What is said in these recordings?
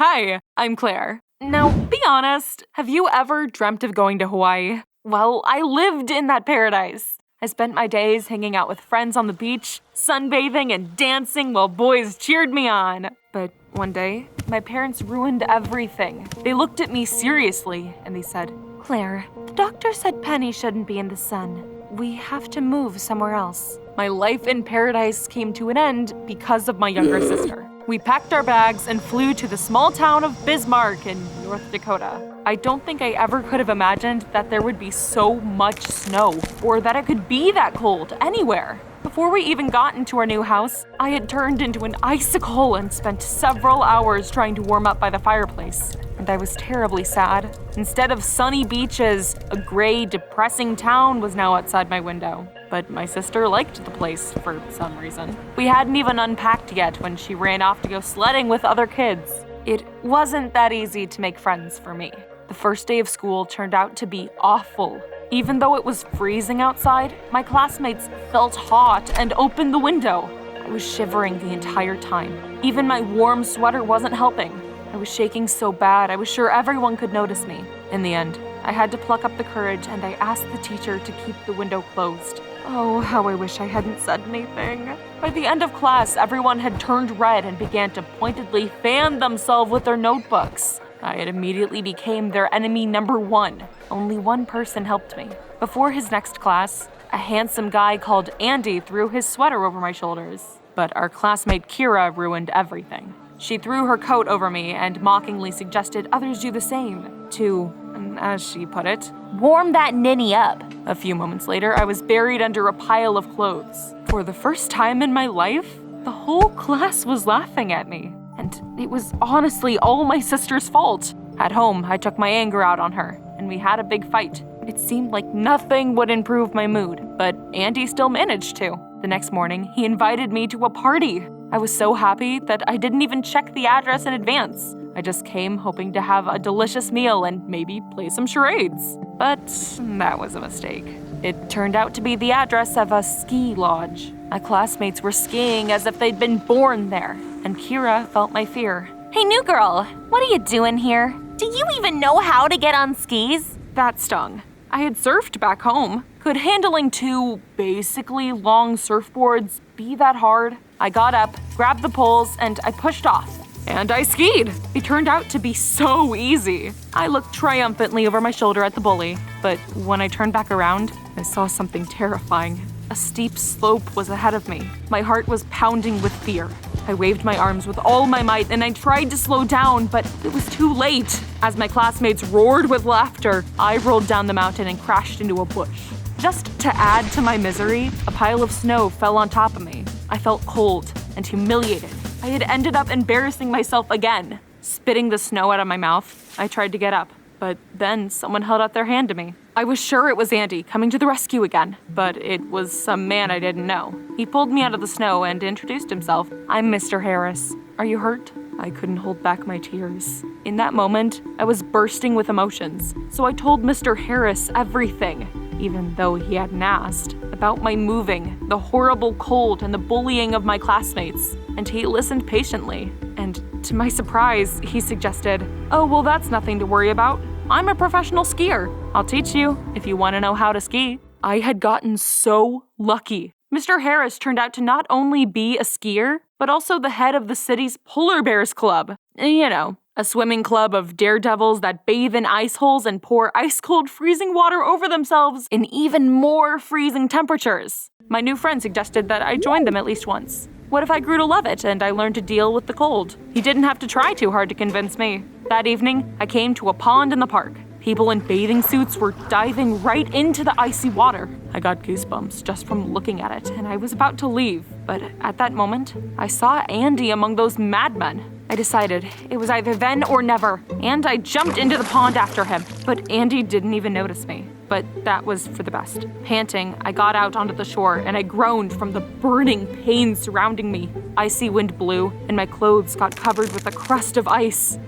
Hi, I'm Claire. Now, be honest, have you ever dreamt of going to Hawaii? Well, I lived in that paradise. I spent my days hanging out with friends on the beach, sunbathing and dancing while boys cheered me on. But one day, my parents ruined everything. They looked at me seriously and they said, "Claire, the doctor said Penny shouldn't be in the sun. We have to move somewhere else." My life in paradise came to an end because of my younger sister. We packed our bags and flew to the small town of Bismarck in North Dakota. I don't think I ever could have imagined that there would be so much snow, or that it could be that cold anywhere. Before we even got into our new house, I had turned into an icicle and spent several hours trying to warm up by the fireplace. And I was terribly sad. Instead of sunny beaches, a gray, depressing town was now outside my window. But my sister liked the place for some reason. We hadn't even unpacked yet when she ran off to go sledding with other kids. It wasn't that easy to make friends for me. The first day of school turned out to be awful. Even though it was freezing outside, my classmates felt hot and opened the window. I was shivering the entire time. Even my warm sweater wasn't helping. I was shaking so bad, I was sure everyone could notice me. In the end, I had to pluck up the courage and I asked the teacher to keep the window closed. Oh, how I wish I hadn't said anything. By the end of class, everyone had turned red and began to pointedly fan themselves with their notebooks. I had immediately became their enemy number one. Only one person helped me. Before his next class, a handsome guy called Andy threw his sweater over my shoulders. But our classmate Kira ruined everything. She threw her coat over me and mockingly suggested others do the same to, as she put it, warm that ninny up. A few moments later, I was buried under a pile of clothes. For the first time in my life, the whole class was laughing at me. And it was honestly all my sister's fault. At home, I took my anger out on her, and we had a big fight. It seemed like nothing would improve my mood, but Andy still managed to. The next morning, he invited me to a party. I was so happy that I didn't even check the address in advance. I just came hoping to have a delicious meal and maybe play some charades. But that was a mistake. It turned out to be the address of a ski lodge. My classmates were skiing as if they'd been born there, and Kira felt my fear. "Hey, new girl, what are you doing here? Do you even know how to get on skis?" That stung. I had surfed back home. Could handling two basically long surfboards be that hard? I got up, grabbed the poles, and I pushed off. And I skied. It turned out to be so easy. I looked triumphantly over my shoulder at the bully, but when I turned back around, I saw something terrifying. A steep slope was ahead of me. My heart was pounding with fear. I waved my arms with all my might and I tried to slow down, but it was too late. As my classmates roared with laughter, I rolled down the mountain and crashed into a bush. Just to add to my misery, a pile of snow fell on top of me. I felt cold and humiliated. I had ended up embarrassing myself again. Spitting the snow out of my mouth, I tried to get up, but then someone held out their hand to me. I was sure it was Andy coming to the rescue again, but it was some man I didn't know. He pulled me out of the snow and introduced himself. "I'm Mr. Harris. Are you hurt?" I couldn't hold back my tears. In that moment, I was bursting with emotions, so I told Mr. Harris everything, even though he hadn't asked, about my moving, the horrible cold, and the bullying of my classmates. And he listened patiently. And to my surprise, he suggested, "Oh, well, that's nothing to worry about. I'm a professional skier. I'll teach you if you want to know how to ski." I had gotten so lucky. Mr. Harris turned out to not only be a skier, but also the head of the city's Polar Bears Club. You know, a swimming club of daredevils that bathe in ice holes and pour ice-cold freezing water over themselves in even more freezing temperatures. My new friend suggested that I join them at least once. What if I grew to love it and I learned to deal with the cold? He didn't have to try too hard to convince me. That evening, I came to a pond in the park. People in bathing suits were diving right into the icy water. I got goosebumps just from looking at it, and I was about to leave. But at that moment, I saw Andy among those madmen. I decided it was either then or never, and I jumped into the pond after him. But Andy didn't even notice me. But that was for the best. Panting, I got out onto the shore, and I groaned from the burning pain surrounding me. Icy wind blew, and my clothes got covered with a crust of ice.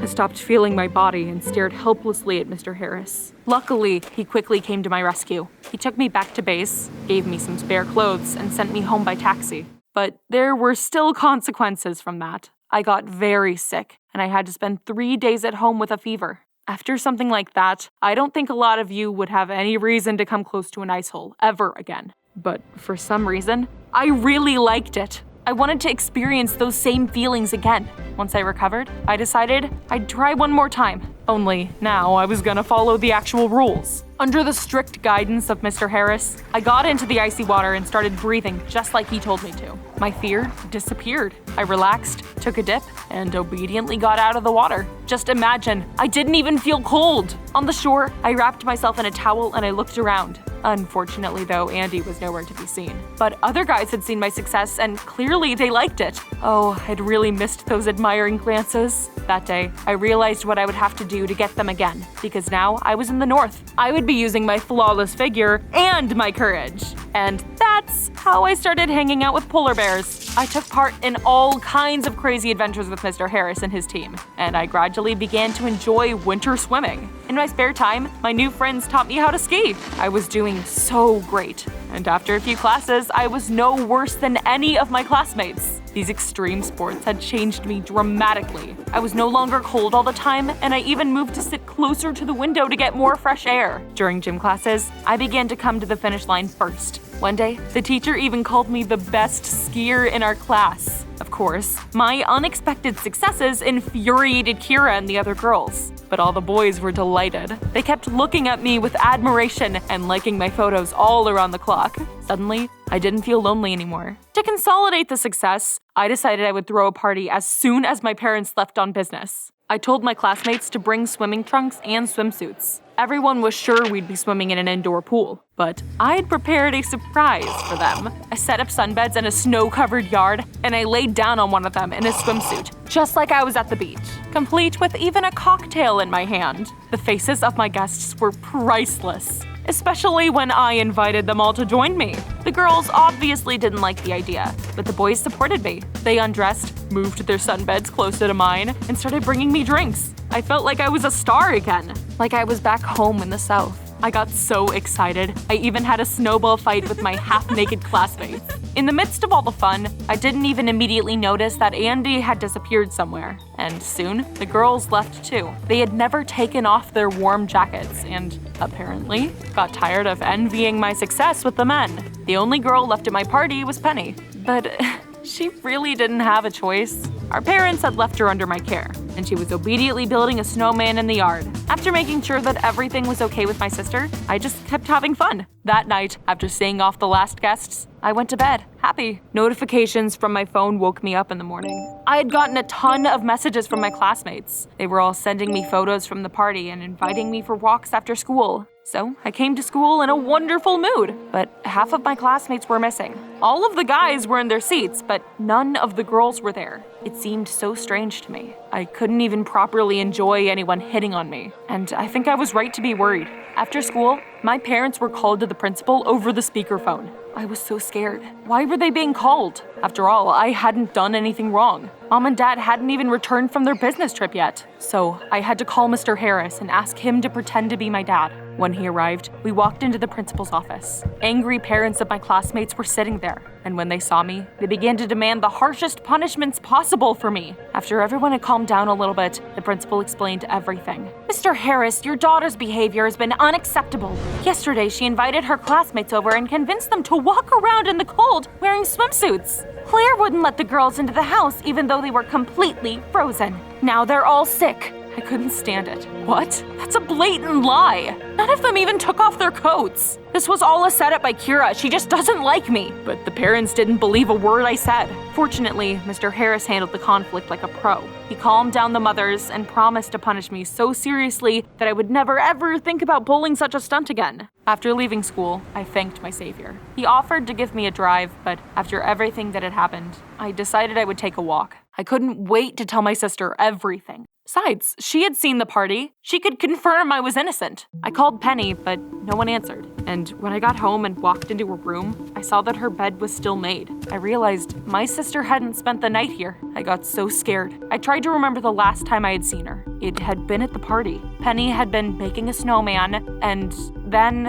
I stopped feeling my body and stared helplessly at Mr. Harris. Luckily, he quickly came to my rescue. He took me back to base, gave me some spare clothes, and sent me home by taxi. But there were still consequences from that. I got very sick, and I had to spend 3 days at home with a fever. After something like that, I don't think a lot of you would have any reason to come close to an ice hole ever again. But for some reason, I really liked it. I wanted to experience those same feelings again. Once I recovered, I decided I'd try one more time. Only now I was gonna follow the actual rules. Under the strict guidance of Mr. Harris, I got into the icy water and started breathing just like he told me to. My fear disappeared. I relaxed, took a dip, and obediently got out of the water. Just imagine, I didn't even feel cold. On the shore, I wrapped myself in a towel and I looked around. Unfortunately, though, Andy was nowhere to be seen. But other guys had seen my success and clearly they liked it. Oh, I'd really missed those admiring glances. That day, I realized what I would have to do to get them again, because now I was in the north. I would be using my flawless figure and my courage. And that's how I started hanging out with polar bears. I took part in all kinds of crazy adventures with Mr. Harris and his team, and I gradually began to enjoy winter swimming. In my spare time, my new friends taught me how to ski. I was doing so great, and after a few classes, I was no worse than any of my classmates. These extreme sports had changed me dramatically. I was no longer cold all the time, and I even moved to sit closer to the window to get more fresh air. During gym classes, I began to come to the finish line first. One day, the teacher even called me the best skier in our class. Of course, my unexpected successes infuriated Kira and the other girls, but all the boys were delighted. They kept looking at me with admiration and liking my photos all around the clock. Suddenly, I didn't feel lonely anymore. To consolidate the success, I decided I would throw a party as soon as my parents left on business. I told my classmates to bring swimming trunks and swimsuits. Everyone was sure we'd be swimming in an indoor pool, but I had prepared a surprise for them. I set up sunbeds in a snow-covered yard, and I laid down on one of them in a swimsuit, just like I was at the beach, complete with even a cocktail in my hand. The faces of my guests were priceless, especially when I invited them all to join me. The girls obviously didn't like the idea, but the boys supported me. They undressed, moved their sunbeds closer to mine, and started bringing me drinks. I felt like I was a star again, like I was back home in the South. I got so excited, I even had a snowball fight with my half-naked classmates. In the midst of all the fun, I didn't even immediately notice that Andy had disappeared somewhere. And soon, the girls left too. They had never taken off their warm jackets and, apparently, got tired of envying my success with the men. The only girl left at my party was Penny. But she really didn't have a choice. Our parents had left her under my care, and she was obediently building a snowman in the yard. After making sure that everything was okay with my sister, I just kept having fun. That night, after seeing off the last guests, I went to bed, happy. Notifications from my phone woke me up in the morning. I had gotten a ton of messages from my classmates. They were all sending me photos from the party and inviting me for walks after school. So I came to school in a wonderful mood, but half of my classmates were missing. All of the guys were in their seats, but none of the girls were there. It seemed so strange to me. I couldn't even properly enjoy anyone hitting on me, and I think I was right to be worried. After school, my parents were called to the principal over the speakerphone. I was so scared. Why were they being called? After all, I hadn't done anything wrong. Mom and Dad hadn't even returned from their business trip yet. So I had to call Mr. Harris and ask him to pretend to be my dad. When he arrived, we walked into the principal's office. Angry parents of my classmates were sitting there, and when they saw me, they began to demand the harshest punishments possible for me. After everyone had calmed down a little bit, the principal explained everything. Mr. Harris, your daughter's behavior has been unacceptable. Yesterday, she invited her classmates over and convinced them to walk around in the cold wearing swimsuits. Claire wouldn't let the girls into the house even though they were completely frozen. Now they're all sick. I couldn't stand it. What? That's a blatant lie. None of them even took off their coats. This was all a setup by Kira. She just doesn't like me. But the parents didn't believe a word I said. Fortunately, Mr. Harris handled the conflict like a pro. He calmed down the mothers and promised to punish me so seriously that I would never ever think about pulling such a stunt again. After leaving school, I thanked my savior. He offered to give me a drive, but after everything that had happened, I decided I would take a walk. I couldn't wait to tell my sister everything. Besides, she had seen the party. She could confirm I was innocent. I called Penny, but no one answered. And when I got home and walked into her room, I saw that her bed was still made. I realized my sister hadn't spent the night here. I got so scared. I tried to remember the last time I had seen her. It had been at the party. Penny had been making a snowman, and then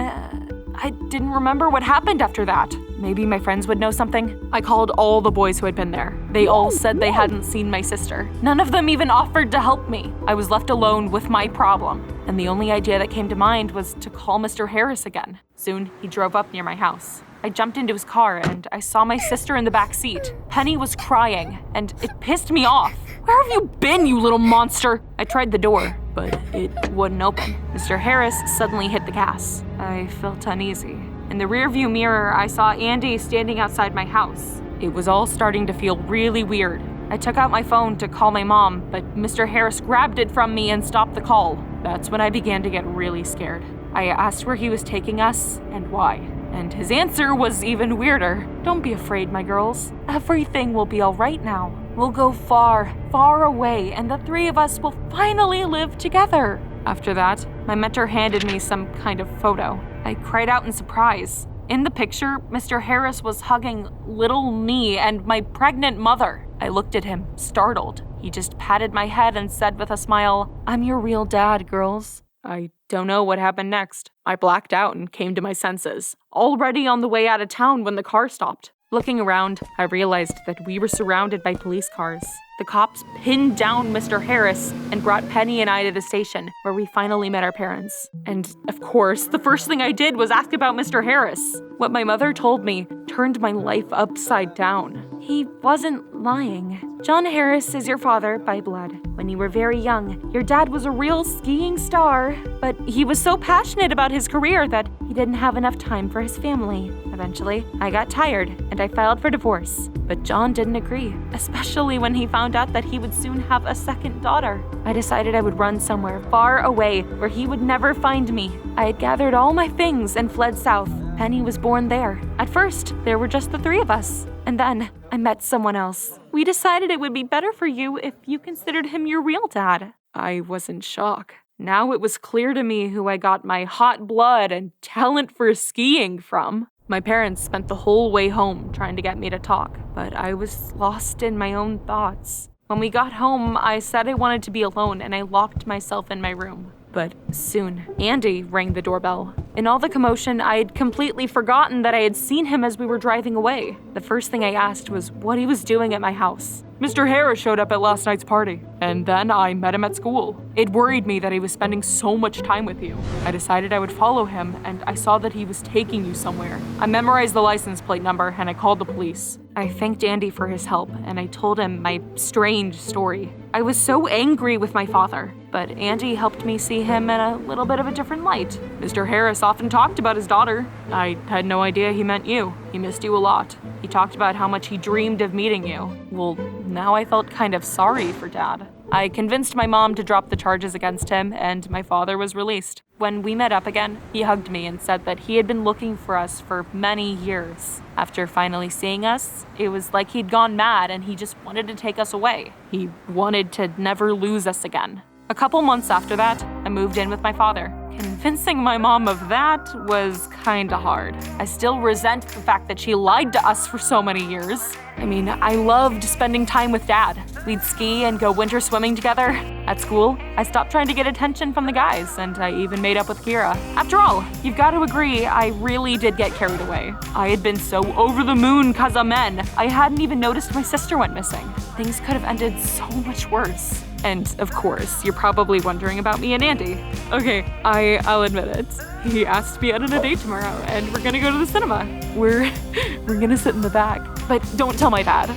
I didn't remember what happened after that. maybe my friends would know something. I called all the boys who had been there. They all said they hadn't seen my sister. None of them even offered to help me. I was left alone with my problem, and the only idea that came to mind was to call Mr. Harris again. Soon, he drove up near my house. I jumped into his car and I saw my sister in the back seat. Penny was crying, and it pissed me off. Where have you been, you little monster? I tried the door, but it wouldn't open. Mr. Harris suddenly hit the gas. I felt uneasy. In the rearview mirror, I saw Andy standing outside my house. It was all starting to feel really weird. I took out my phone to call my mom, but Mr. Harris grabbed it from me and stopped the call. That's when I began to get really scared. I asked where he was taking us and why. And his answer was even weirder. Don't be afraid, my girls. Everything will be all right now. We'll go far, far away, and the three of us will finally live together. After that, my mentor handed me some kind of photo. I cried out in surprise. In the picture, Mr. Harris was hugging little me and my pregnant mother. I looked at him, startled. He just patted my head and said with a smile, "I'm your real dad, girls." I don't know what happened next. I blacked out and came to my senses, already on the way out of town when the car stopped. Looking around, I realized that we were surrounded by police cars. The cops pinned down Mr. Harris and brought Penny and I to the station, where we finally met our parents. And, of course, the first thing I did was ask about Mr. Harris. What my mother told me turned my life upside down. He wasn't lying. John Harris is your father by blood. When you were very young, your dad was a real skiing star, but he was so passionate about his career that he didn't have enough time for his family. Eventually, I got tired and I filed for divorce. But John didn't agree, especially when he found out that he would soon have a second daughter. I decided I would run somewhere far away where he would never find me. I had gathered all my things and fled south. Penny was born there. At first, there were just the three of us. And then I met someone else. We decided it would be better for you if you considered him your real dad. I was in shock. Now it was clear to me who I got my hot blood and talent for skiing from. My parents spent the whole way home trying to get me to talk, but I was lost in my own thoughts. When we got home, I said I wanted to be alone and I locked myself in my room. But soon, Andy rang the doorbell. In all the commotion, I had completely forgotten that I had seen him as we were driving away. The first thing I asked was what he was doing at my house. Mr. Harris showed up at last night's party, and then I met him at school. It worried me that he was spending so much time with you. I decided I would follow him, and I saw that he was taking you somewhere. I memorized the license plate number, and I called the police. I thanked Andy for his help, and I told him my strange story. I was so angry with my father, but Andy helped me see him in a little bit of a different light. Mr. Harris often talked about his daughter. I had no idea he meant you. He missed you a lot. He talked about how much he dreamed of meeting you. Well, now I felt kind of sorry for Dad. I convinced my mom to drop the charges against him, and my father was released. When we met up again, he hugged me and said that he had been looking for us for many years. After finally seeing us, it was like he'd gone mad and he just wanted to take us away. He wanted to never lose us again. A couple months after that, I moved in with my father. Convincing my mom of that was kinda hard. I still resent the fact that she lied to us for so many years. I mean, I loved spending time with Dad. We'd ski and go winter swimming together. At school, I stopped trying to get attention from the guys, and I even made up with Kira. After all, you've got to agree, I really did get carried away. I had been so over the moon 'cause of men, I hadn't even noticed my sister went missing. Things could have ended so much worse. And of course, you're probably wondering about me and Andy. Okay, I'll admit it. He asked me out on a date tomorrow, and we're gonna go to the cinema. We're gonna sit in the back. But don't tell my dad.